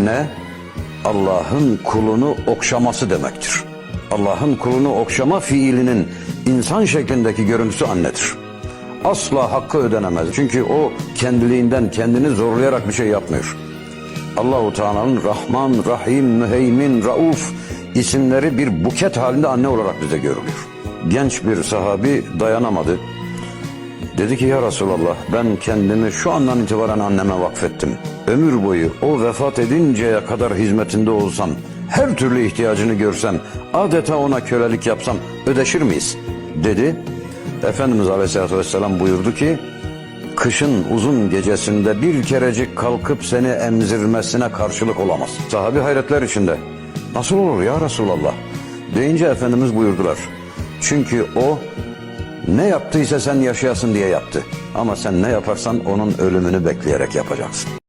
Anne, Allah'ın kulunu okşaması demektir. Allah'ın kulunu okşama fiilinin insan şeklindeki görüntüsü annedir. Asla hakkı ödenemez. Çünkü o kendiliğinden kendini zorlayarak bir şey yapmıyor. Allah-u Teala'nın Rahman, Rahim, Müheymin, Rauf isimleri bir buket halinde anne olarak bize görülüyor. Genç bir sahabi dayanamadı. Dedi ki ya Resulallah, ben kendimi şu andan itibaren anneme vakfettim. Ömür boyu o vefat edinceye kadar hizmetinde olsam, her türlü ihtiyacını görsem, adeta ona kölelik yapsam ödeşir miyiz? Dedi. Efendimiz Aleyhisselatü Vesselam buyurdu ki, kışın uzun gecesinde bir kerecik kalkıp seni emzirmesine karşılık olamaz. Sahabi hayretler içinde. Nasıl olur ya Resulallah? Deyince Efendimiz buyurdular. Çünkü o ne yaptıysa sen yaşayasın diye yaptı. Ama sen ne yaparsan onun ölümünü bekleyerek yapacaksın.